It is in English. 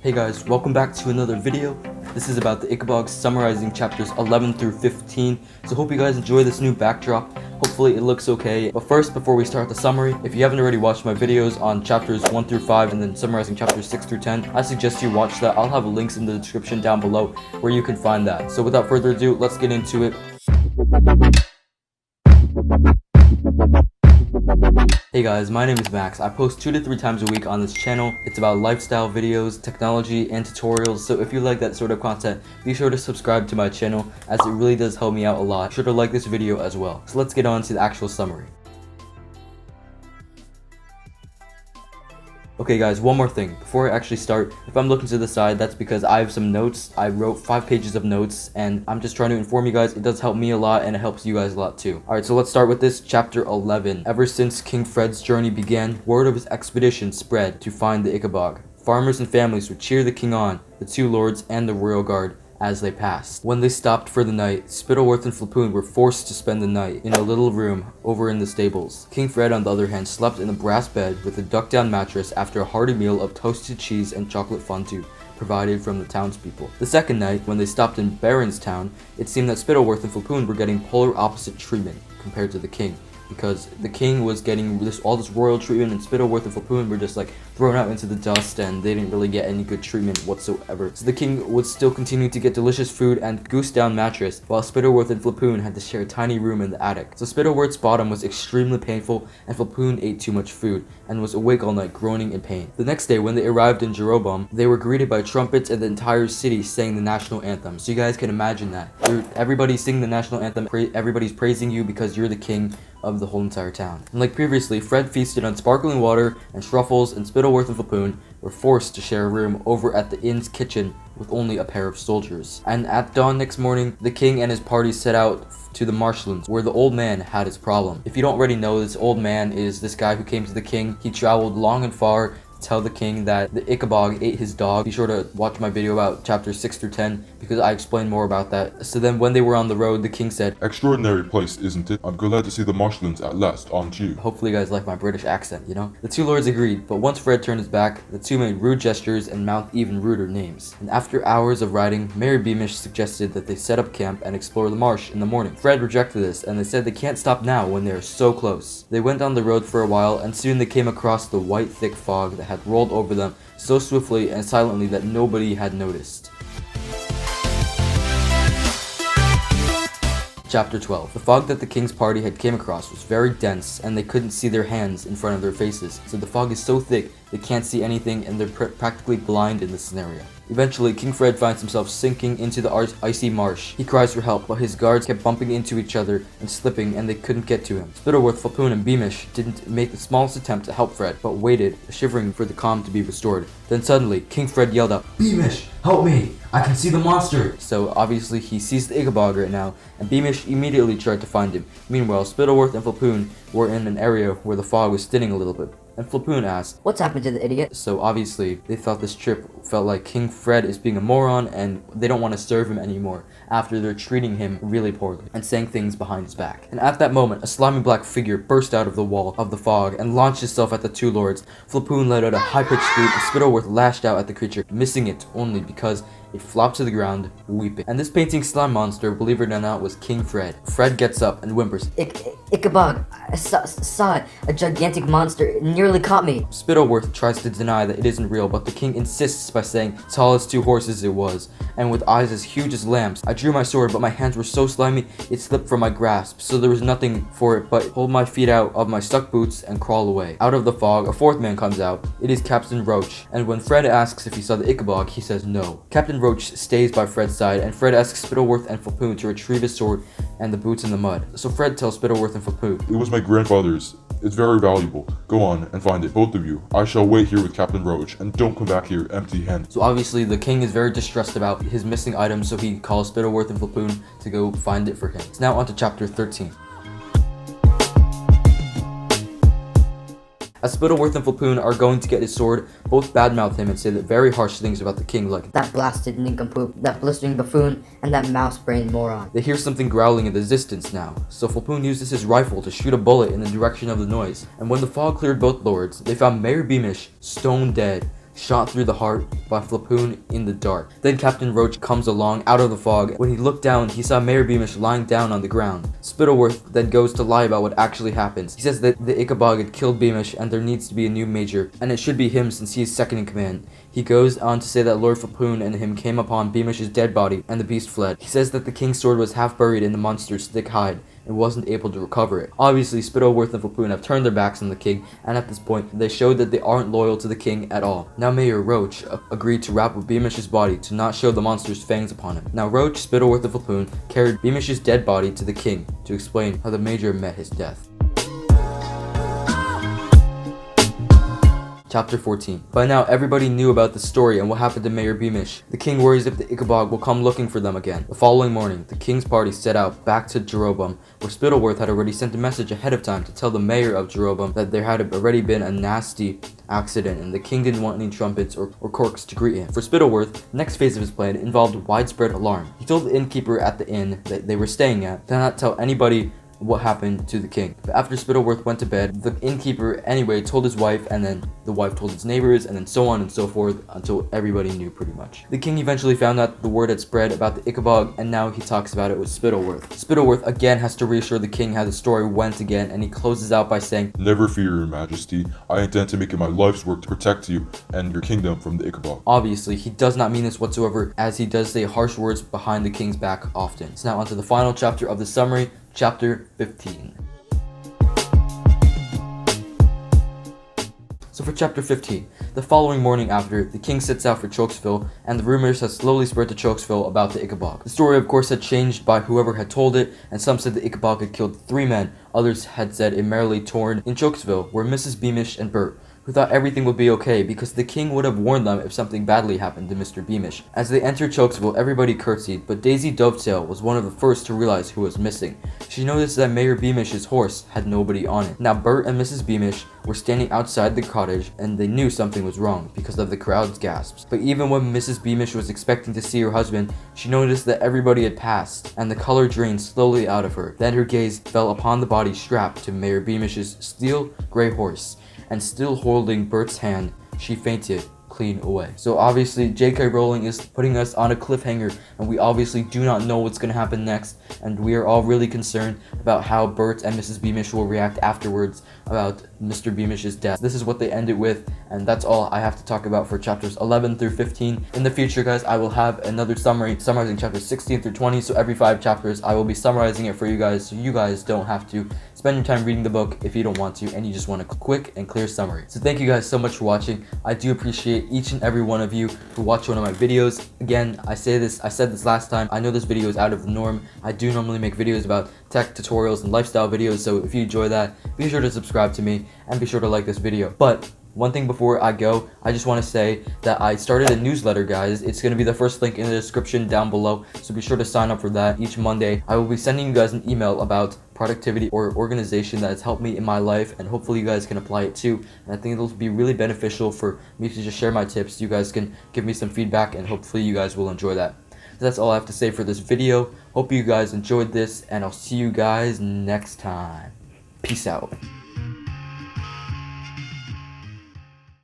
Hey guys, welcome back to another video. This is about the Ickabog summarizing chapters 11 through 15. So hope you guys enjoy this new backdrop. Hopefully it looks okay. But first, before we start the summary, if you haven't already watched my videos on chapters 1 through 5 and then summarizing chapters 6 through 10, I suggest you watch that. I'll have links in the description down below where you can find that. So without further ado, let's get into it. Hey guys, my name is Max. I post 2 to 3 times a week on this channel. It's about lifestyle videos, technology, and tutorials, so if you like that sort of content, be sure to subscribe to my channel as it really does help me out a lot. Be sure to like this video as well. So let's get on to the actual summary. Okay guys, one more thing. Before I actually start, if I'm looking to the side, that's because I have some notes. I wrote 5 pages of notes, and I'm just trying to inform you guys. It does help me a lot, and it helps you guys a lot too. Alright, so let's start with this. Chapter 11. Ever since King Fred's journey began, word of his expedition spread to find the Ickabog. Farmers and families would cheer the king on, the 2 lords, and the royal guard as they passed. When they stopped for the night, Spittleworth and Flapoon were forced to spend the night in a little room over in the stables. King Fred, on the other hand, slept in a brass bed with a duck-down mattress after a hearty meal of toasted cheese and chocolate fondue provided from the townspeople. The second night, when they stopped in Baronstown, it seemed that Spittleworth and Flapoon were getting polar opposite treatment compared to the king, because the king was getting all this royal treatment, and Spittleworth and Flapoon were just like thrown out into the dust, and they didn't really get any good treatment whatsoever. So the king would still continue to get delicious food and goose down mattress, while Spittleworth and Flapoon had to share a tiny room in the attic. So Spittleworth's bottom was extremely painful, and Flapoon ate too much food and was awake all night groaning in pain. The next day, when they arrived in Jeroboam, they were greeted by trumpets, and the entire city sang the national anthem. So you guys can imagine that. Everybody's singing the national anthem, everybody's praising you because you're the king of the whole entire town. And like previously, Fred feasted on sparkling water and truffles, and Spittleworth and Flapoon were forced to share a room over at the inn's kitchen with only a pair of soldiers. And at dawn next morning, the king and his party set out to the marshlands where the old man had his problem. If you don't already know, this old man is this guy who came to the king. He traveled long and far to tell the king that the Ickabog ate his dog. Be sure to watch my video about chapters 6 through 10 because I explain more about that. So then when they were on the road, the king said, "Extraordinary place, isn't it? I'm glad to see the marshlands at last, aren't you?" Hopefully you guys like my British accent, you know? The 2 lords agreed, but once Fred turned his back, the 2 made rude gestures and mouthed even ruder names. And after hours of riding, Mary Beamish suggested that they set up camp and explore the marsh in the morning. Fred rejected this, and they said they can't stop now when they are so close. They went on the road for a while, and soon they came across the white thick fog that had rolled over them so swiftly and silently that nobody had noticed. Chapter 12. The fog that the king's party had came across was very dense, and they couldn't see their hands in front of their faces. So the fog is so thick they can't see anything, and they're practically blind in this scenario. Eventually, King Fred finds himself sinking into the icy marsh. He cries for help, but his guards kept bumping into each other and slipping, and they couldn't get to him. Spittleworth, Flapoon, and Beamish didn't make the smallest attempt to help Fred, but waited, shivering for the calm to be restored. Then suddenly, King Fred yelled out, "Beamish, help me! I can see the monster!" So obviously he sees the Ickabog right now, and Beamish immediately tried to find him. Meanwhile, Spittleworth and Flapoon were in an area where the fog was thinning a little bit. And Flapoon asked, "What's happened to the idiot?" So obviously, they thought this trip felt like King Fred is being a moron, and they don't want to serve him anymore after they're treating him really poorly and saying things behind his back. And at that moment, a slimy black figure burst out of the wall of the fog and launched itself at the 2 lords. Flapoon let out a high-pitched scream, and Spittleworth lashed out at the creature, missing it only because it flopped to the ground, weeping. And this painting slime monster, believe it or not, was King Fred. Fred gets up and whimpers, Ickabog, I saw it. A gigantic monster. It nearly caught me." Spittleworth tries to deny that it isn't real, but the king insists by saying tall as 2 horses it was, and with eyes as huge as lamps. "I drew my sword, but my hands were so slimy it slipped from my grasp, so there was nothing for it but hold my feet out of my stuck boots and crawl away." Out of the fog, a 4th man comes out. It is Captain Roach, and when Fred asks if he saw the Ickabog, he says no. Captain Roach stays by Fred's side, and Fred asks Spittleworth and Flapoon to retrieve his sword and the boots in the mud. So Fred tells Spittleworth and Flapoon, "It was my grandfather's. It's very valuable. Go on and find it, both of you. I shall wait here with Captain Roach, and don't come back here empty-handed." So obviously the king is very distressed about his missing items, so he calls Spittleworth and Flapoon to go find it for him. It's now on to chapter 13. As Spittleworth and Flapoon are going to get his sword, both badmouth him and say that very harsh things about the king, like, "That blasted nincompoop, that blistering buffoon, and that mouse-brained moron." They hear something growling in the distance now, so Flapoon uses his rifle to shoot a bullet in the direction of the noise. And when the fog cleared both lords, they found Mayor Beamish stone dead, shot through the heart by Flapoon in the dark. Then Captain Roach comes along out of the fog. When he looked down, he saw Mayor Beamish lying down on the ground. Spittleworth then goes to lie about what actually happens. He says that the Ickabog had killed Beamish and there needs to be a new major, and it should be him since he is second in command. He goes on to say that Lord Flapoon and him came upon Beamish's dead body and the beast fled. He says that the king's sword was half buried in the monster's thick hide and wasn't able to recover it. Obviously, Spittleworth and Flapoon have turned their backs on the king, and at this point, they showed that they aren't loyal to the king at all. Now Mayor Roach agreed to wrap up Beamish's body to not show the monster's fangs upon him. Now Roach, Spittleworth, and Flapoon carried Beamish's dead body to the king to explain how the major met his death. Chapter 14. By now, everybody knew about the story and what happened to Mayor Beamish. The king worries if the Ickabog will come looking for them again. The following morning, the king's party set out back to Jeroboam, where Spittleworth had already sent a message ahead of time to tell the mayor of Jeroboam that there had already been a nasty accident and the king didn't want any trumpets or corks to greet him. For Spittleworth, the next phase of his plan involved widespread alarm. He told the innkeeper at the inn that they were staying at to not tell anybody what happened to the king. But after Spittleworth went to bed, the innkeeper anyway told his wife, and then the wife told his neighbors, and then so on and so forth until everybody knew pretty much. The king eventually found out the word had spread about the Ickabog, and now he talks about it with Spittleworth. Spittleworth again has to reassure the king how the story went again, and he closes out by saying, Never fear, your majesty. I intend to make it my life's work to protect you and your kingdom from the Ickabog. Obviously, he does not mean this whatsoever, as he does say harsh words behind the king's back often. So now onto the final chapter of the summary, Chapter 15. So for Chapter 15, the following morning after, the king sets out for Chokesville, and the rumors had slowly spread to Chokesville about the Ickabog. The story of course had changed by whoever had told it, and some said the Ickabog had killed 3 men, others had said it merely torn in Chokesville were Mrs. Beamish and Bert, who thought everything would be okay because the king would have warned them if something badly happened to Mr. Beamish. As they entered Chokesville, everybody curtsied, but Daisy Dovetail was one of the first to realize who was missing. She noticed that Mayor Beamish's horse had nobody on it. Now Bert and Mrs. Beamish were standing outside the cottage, and they knew something was wrong because of the crowd's gasps. But even when Mrs. Beamish was expecting to see her husband, she noticed that everybody had passed, and the color drained slowly out of her. Then her gaze fell upon the body strapped to Mayor Beamish's steel gray horse, and still holding Bert's hand, she fainted clean away. So obviously J.K. Rowling is putting us on a cliffhanger, and we obviously do not know what's going to happen next, and we are all really concerned about how Bert and Mrs. Beamish will react afterwards about Mr. Beamish's death. This is what they ended with, and that's all I have to talk about for chapters 11 through 15. In the future, guys, I will have another summary summarizing chapters 16 through 20, so every 5 chapters I will be summarizing it for you guys, so you guys don't have to spend your time reading the book if you don't want to, and you just want a quick and clear summary. So thank you guys so much for watching. I do appreciate each and every one of you who watch one of my videos. Again, I said this last time, I know this video is out of the norm. I do normally make videos about tech tutorials and lifestyle videos, so if you enjoy that, be sure to subscribe to me and be sure to like this video. But one thing before I go, I just want to say that I started a newsletter, guys. It's going to be the first link in the description down below, so be sure to sign up for that. Each Monday, I will be sending you guys an email about productivity or organization that has helped me in my life, and hopefully you guys can apply it too. And I think it'll be really beneficial for me to just share my tips. You guys can give me some feedback, and hopefully you guys will enjoy that. So that's all I have to say for this video. Hope you guys enjoyed this, and I'll see you guys next time. Peace out.